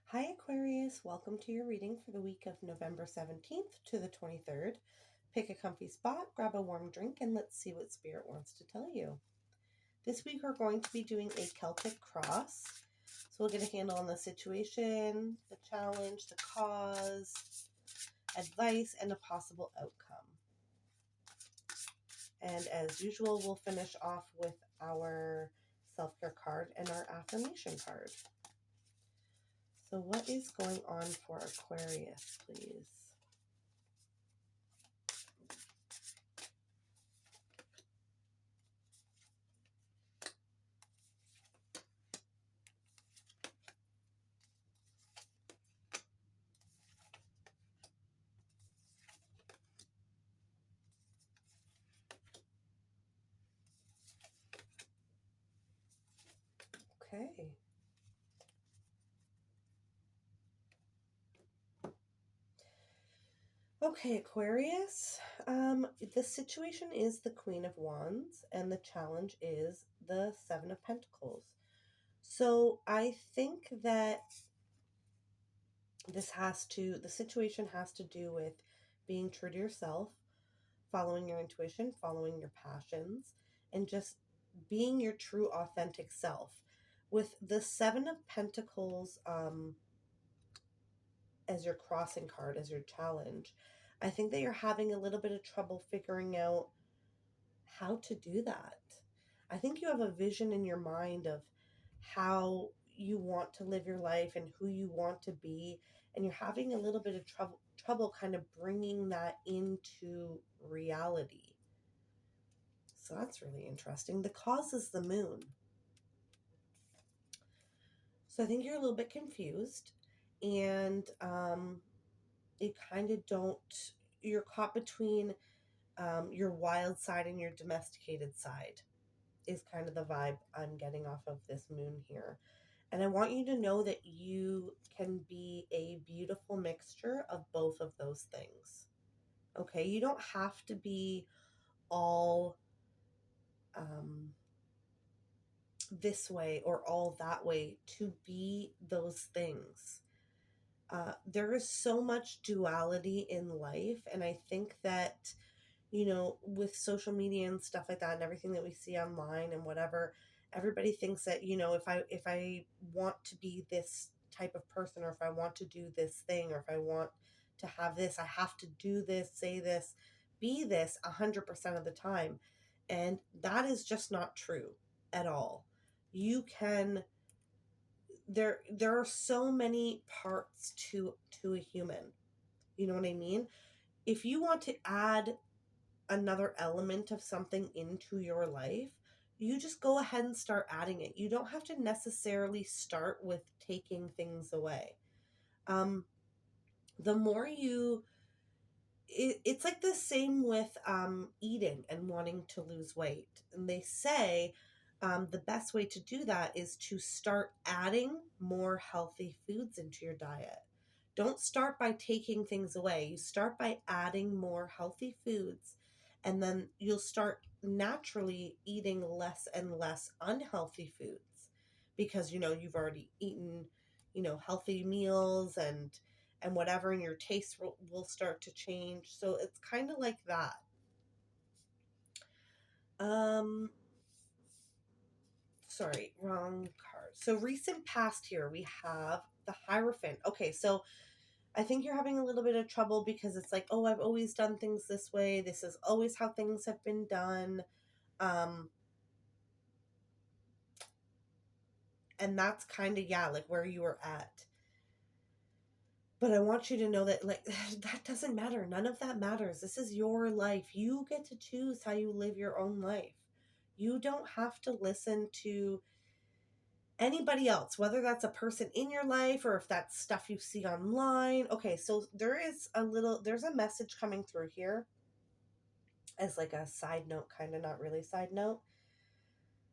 Hi Aquarius, welcome to your reading for the week of November 17th to the 23rd. Pick a comfy spot, grab a warm drink, and let's see what Spirit wants to tell you. This week we're going to be doing a Celtic cross. So we'll get a handle on the situation, the challenge, the cause, advice, and a possible outcome. And as usual, we'll finish off with our self-care card and our affirmation card. So what is going on for Aquarius, please? Okay. Okay, Aquarius. The situation is the Queen of Wands, and the challenge is the Seven of Pentacles. So I think that the situation has to do with being true to yourself, following your intuition, following your passions, and just being your true, authentic self. With the Seven of Pentacles, as your crossing card, as your challenge, I think that you're having a little bit of trouble figuring out how to do that. I think you have a vision in your mind of how you want to live your life and who you want to be, and you're having a little bit of trouble kind of bringing that into reality. So that's really interesting. The cause is the moon. So I think you're a little bit confused, and you kind of don't, you're caught between your wild side and your domesticated side is kind of the vibe I'm getting off of this moon here. And I want you to know that you can be a beautiful mixture of both of those things. Okay, you don't have to be all this way or all that way to be those things. There is so much duality in life, and I think that with social media and stuff like that and everything that we see online and whatever, everybody thinks that, if I want to be this type of person, or if I want to do this thing, or if I want to have this, I have to do this, say this, be this 100% of the time. And that is just not true at all. You can, there are so many parts to a human. You know what I mean? If you want to add another element of something into your life, you just go ahead and start adding it. You don't have to necessarily start with taking things away. The more it's like the same with eating and wanting to lose weight. And they say the best way to do that is to start adding more healthy foods into your diet. Don't start by taking things away. You start by adding more healthy foods, and then you'll start naturally eating less and less unhealthy foods because you've already eaten healthy meals and whatever, and your taste will start to change. So it's kind of like that. Um, Sorry, wrong card. So recent past here, we have the Hierophant. Okay, so I think you're having a little bit of trouble because it's like, oh, I've always done things this way. This is always how things have been done. Um, and that's kind of, yeah, like where you were at. But I want you to know that, like, that doesn't matter. None of that matters. This is your life. You get to choose how you live your own life. You don't have to listen to anybody else, whether that's a person in your life or if that's stuff you see online. Okay, so there's a message coming through here as like a side note, kind of, not really side note.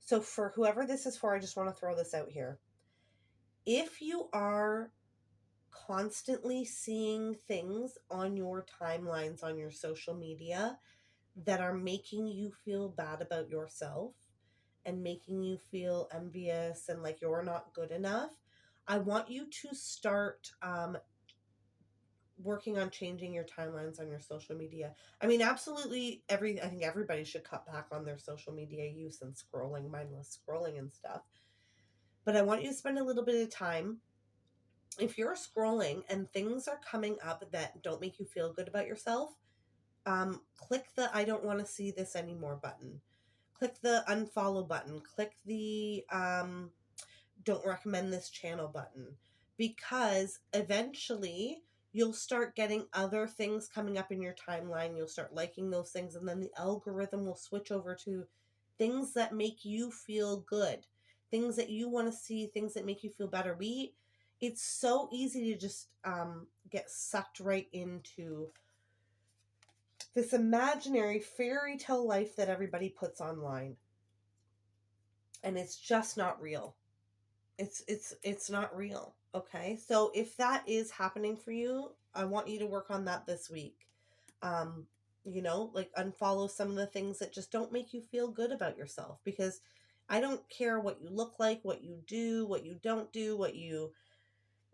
So for whoever this is for, I just want to throw this out here. If you are constantly seeing things on your timelines, on your social media, that are making you feel bad about yourself and making you feel envious and like you're not good enough, I want you to start working on changing your timelines on your social media. I mean, absolutely I think everybody should cut back on their social media use and scrolling, mindless scrolling and stuff. But I want you to spend a little bit of time. If you're scrolling and things are coming up that don't make you feel good about yourself, click the I don't want to see this anymore button. Click the unfollow button. Click the don't recommend this channel button, because eventually you'll start getting other things coming up in your timeline. You'll start liking those things, and then the algorithm will switch over to things that make you feel good, things that you want to see, things that make you feel better. It's so easy to just get sucked right into this imaginary fairy tale life that everybody puts online, and it's just not real. It's not real. Okay, so if that is happening for you, I want you to work on that this week. Like unfollow some of the things that just don't make you feel good about yourself, because I don't care what you look like, what you do, what you don't do,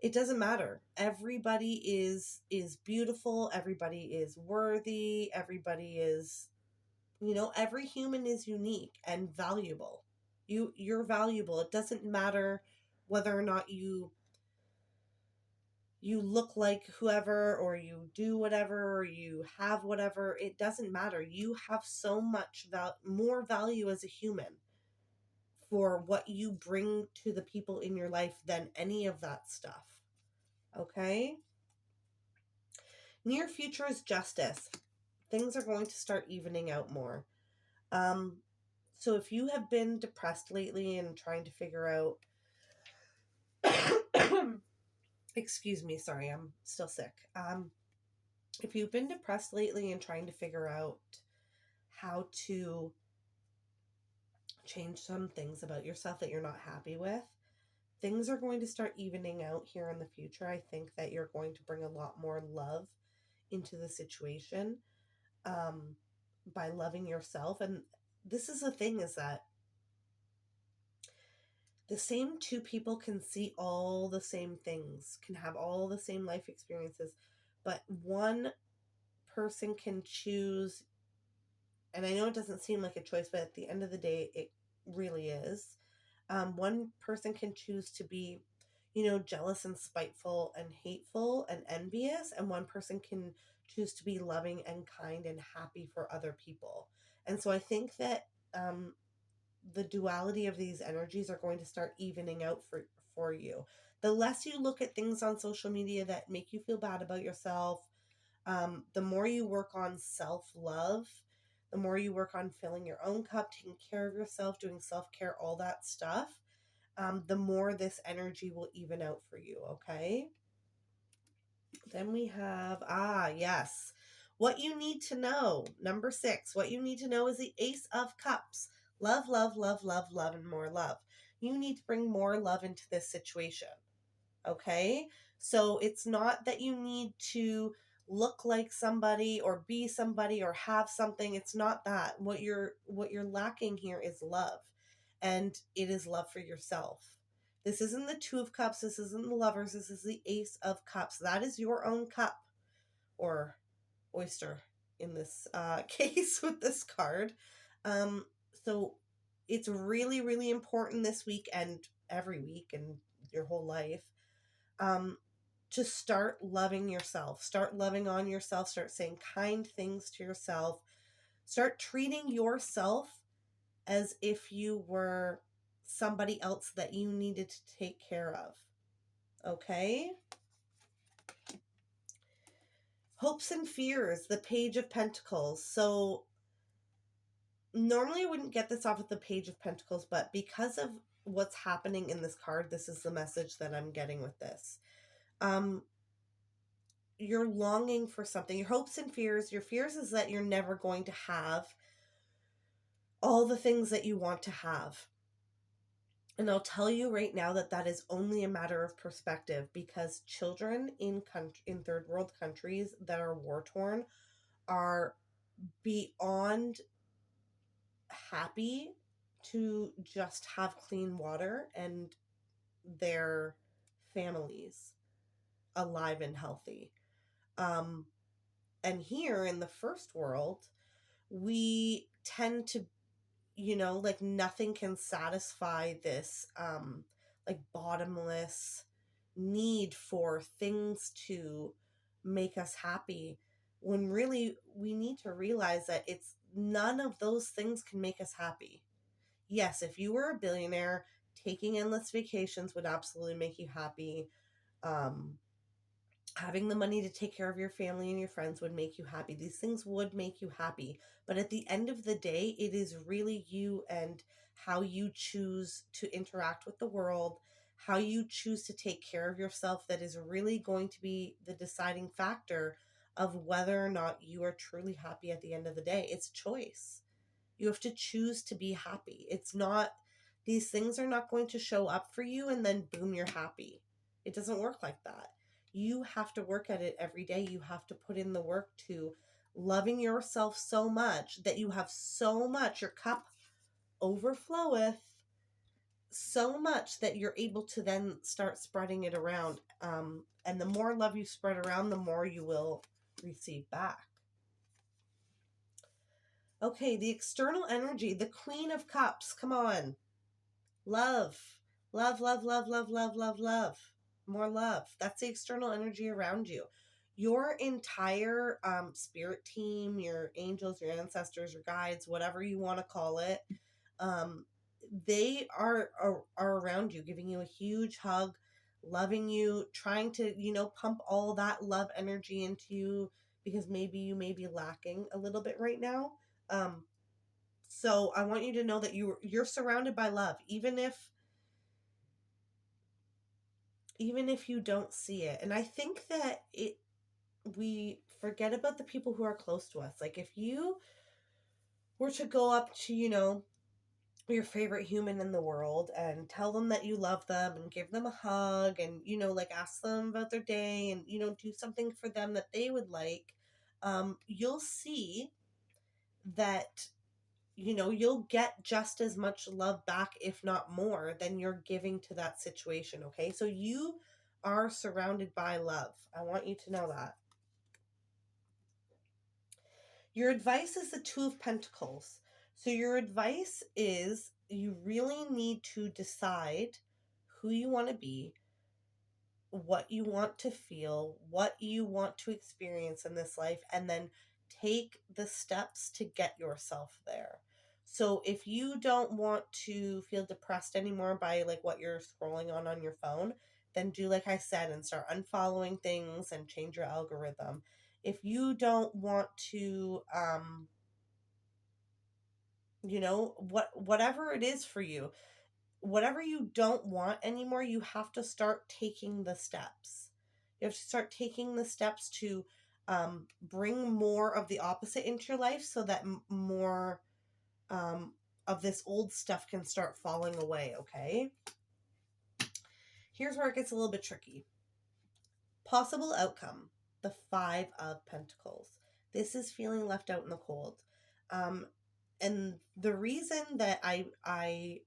it doesn't matter. Everybody is beautiful, everybody is worthy, everybody is, every human is unique and valuable. You're valuable. It doesn't matter whether or not you look like whoever, or you do whatever, or you have whatever. It doesn't matter. You have so much more value as a human for what you bring to the people in your life than any of that stuff. Okay? Near future is justice. Things are going to start evening out more. So if you have been depressed lately and trying to figure out excuse me, sorry, I'm still sick. If you've been depressed lately and trying to figure out how to change some things about yourself that you're not happy with, things are going to start evening out here in the future. I think that you're going to bring a lot more love into the situation, by loving yourself. And this is the thing, is that the same two people can see all the same things, can have all the same life experiences, but one person can choose, and I know it doesn't seem like a choice, but at the end of the day, it really is. One person can choose to be, jealous and spiteful and hateful and envious, and one person can choose to be loving and kind and happy for other people. And so I think that the duality of these energies are going to start evening out for you. The less you look at things on social media that make you feel bad about yourself, the more you work on self-love, the more you work on filling your own cup, taking care of yourself, doing self-care, all that stuff, the more this energy will even out for you, okay? Then we have, yes, what you need to know. Number 6, what you need to know is the Ace of Cups. Love, love, love, love, love, and more love. You need to bring more love into this situation, okay? So it's not that you need to look like somebody or be somebody or have something. It's not that. What you're lacking here is love, and it is love for yourself. This isn't the Two of Cups. This isn't the Lovers. This is the Ace of Cups. That is your own cup, or oyster in this case with this card. So it's really, really important this week and every week and your whole life, to start loving yourself. Start loving on yourself. Start saying kind things to yourself. Start treating yourself as if you were somebody else that you needed to take care of. Okay? Hopes and fears, the Page of Pentacles. So normally I wouldn't get this off of the Page of Pentacles, but because of what's happening in this card, this is the message that I'm getting with this. You're longing for something. Your hopes and fears, your fears is that you're never going to have all the things that you want to have. And I'll tell you right now that that is only a matter of perspective, because children in third world countries that are war torn are beyond happy to just have clean water and their families alive and healthy. Um, and here in the first world, we tend to, like nothing can satisfy this like bottomless need for things to make us happy, when really we need to realize that it's none of those things can make us happy. Yes, if you were a billionaire, taking endless vacations would absolutely make you happy. um Having the money to take care of your family and your friends would make you happy. These things would make you happy. But at the end of the day, it is really you and how you choose to interact with the world, how you choose to take care of yourself, that is really going to be the deciding factor of whether or not you are truly happy at the end of the day. It's choice. You have to choose to be happy. It's not, these things are not going to show up for you and then boom, you're happy. It doesn't work like that. You have to work at it every day. You have to put in the work to loving yourself so much that you have so much, your cup overfloweth so much that you're able to then start spreading it around. And the more love you spread around, the more you will receive back. Okay, the external energy, the Queen of Cups. Come on. Love. Love, love, love, love, love, love, love. More love. That's the external energy around you. Your entire spirit team, your angels, your ancestors, your guides, whatever you want to call it, they are around you, giving you a huge hug, loving you, trying to, pump all that love energy into you, because maybe you may be lacking a little bit right now. So I want you to know that you're surrounded by love, even if you don't see it. And I think that we forget about the people who are close to us. Like if you were to go up to, your favorite human in the world and tell them that you love them and give them a hug and, like ask them about their day and, do something for them that they would like, you'll see that you'll get just as much love back, if not more, than you're giving to that situation. Okay. So you are surrounded by love. I want you to know that. Your advice is the Two of Pentacles. So your advice is you really need to decide who you want to be, what you want to feel, what you want to experience in this life, and then take the steps to get yourself there. So if you don't want to feel depressed anymore by like what you're scrolling on your phone, then do like I said and start unfollowing things and change your algorithm. If you don't want to whatever it is for you, whatever you don't want anymore, you have to start taking the steps. You have to start taking the steps to bring more of the opposite into your life, so that more of this old stuff can start falling away, okay? Here's where it gets a little bit tricky. Possible outcome, the Five of Pentacles. This is feeling left out in the cold. And the reason that I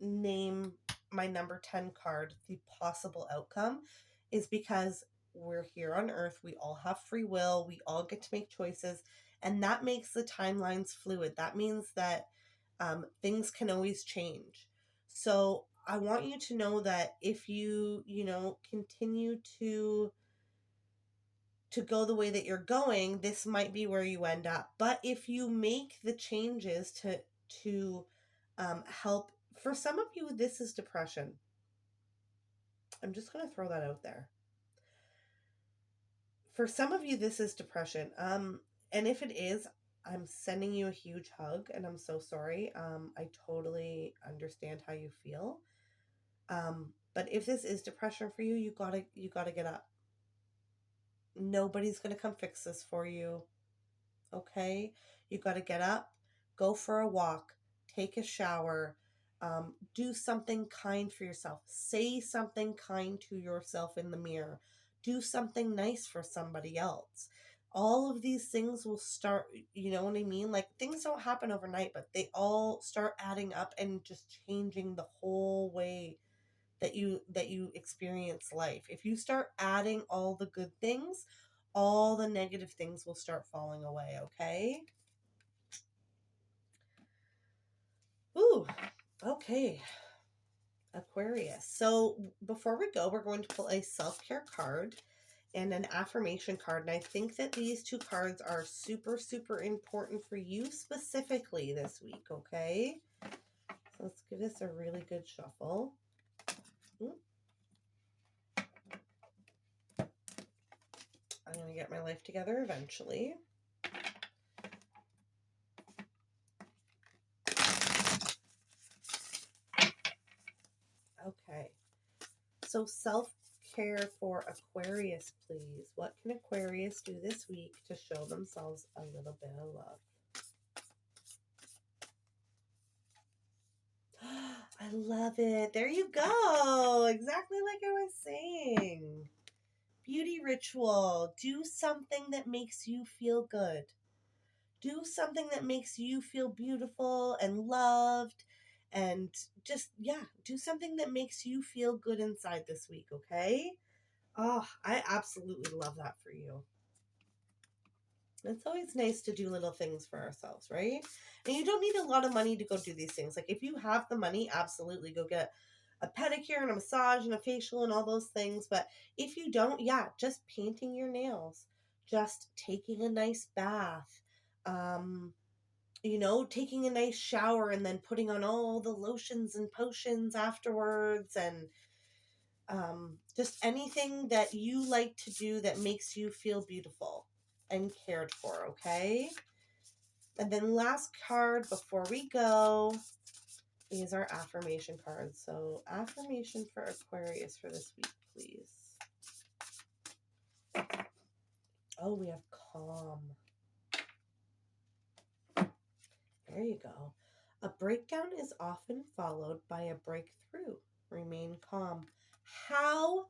name my number 10 card the possible outcome is because we're here on earth. We all have free will. We all get to make choices. And that makes the timelines fluid. That means that things can always change. So I want you to know that if you, continue to go the way that you're going, this might be where you end up. But if you make the changes to help, for some of you, this is depression. I'm just going to throw that out there. For some of you, this is depression. And if it is, I'm sending you a huge hug, and I'm so sorry. I totally understand how you feel. But if this is depression for you, you gotta get up. Nobody's gonna come fix this for you. Okay? You gotta get up, go for a walk, take a shower, do something kind for yourself. Say something kind to yourself in the mirror. Do something nice for somebody else. All of these things will start, you know what I mean? Like things don't happen overnight, but they all start adding up and just changing the whole way that you experience life. If you start adding all the good things, all the negative things will start falling away, okay? Ooh, okay. Aquarius. So before we go, we're going to pull a self-care card and an affirmation card. And I think that these two cards are super, super important for you specifically this week, okay? So let's give this a really good shuffle. I'm going to get my life together eventually. Okay. So self-care for Aquarius, please. What can Aquarius do this week to show themselves a little bit of love? I love it. There you go. Exactly like I was saying. Beauty ritual. Do something that makes you feel good. Do something that makes you feel beautiful and loved. And just, yeah, do something that makes you feel good inside this week, okay? Oh, I absolutely love that for you. It's always nice to do little things for ourselves, right? And you don't need a lot of money to go do these things. Like if you have the money, absolutely go get a pedicure and a massage and a facial and all those things. But if you don't, yeah, just painting your nails, just taking a nice bath, taking a nice shower and then putting on all the lotions and potions afterwards, and just anything that you like to do that makes you feel beautiful and cared for, okay? And then last card before we go is our affirmation card. So affirmation for Aquarius for this week, please. Oh, we have calm. There you go. A breakdown is often followed by a breakthrough. Remain calm. How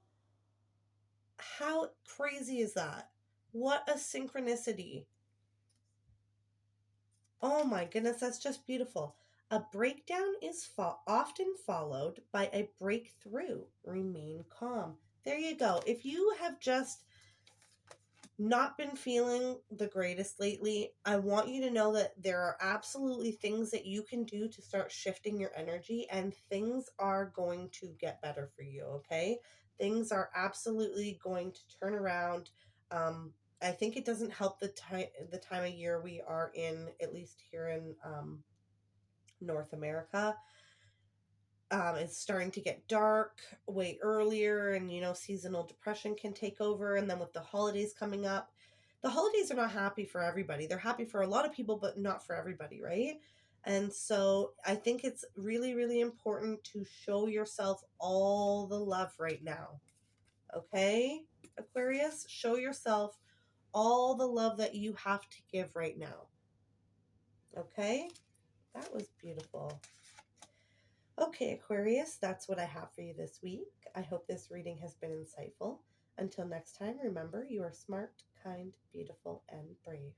crazy is that? What a synchronicity. Oh my goodness, that's just beautiful. A breakdown is often followed by a breakthrough. Remain calm. There you go. If you have just not been feeling the greatest lately, I want you to know that there are absolutely things that you can do to start shifting your energy, and things are going to get better for you, okay? Things are absolutely going to turn around. I think it doesn't help the time of year we are in, at least here in North America. It's starting to get dark way earlier, and seasonal depression can take over. And then with the holidays coming up, the holidays are not happy for everybody. They're happy for a lot of people, but not for everybody, right? And so I think it's really, really important to show yourself all the love right now. Okay, Aquarius, show yourself all the love that you have to give right now. Okay, that was beautiful. Okay, Aquarius, that's what I have for you this week. I hope this reading has been insightful. Until next time, remember, you are smart, kind, beautiful, and brave.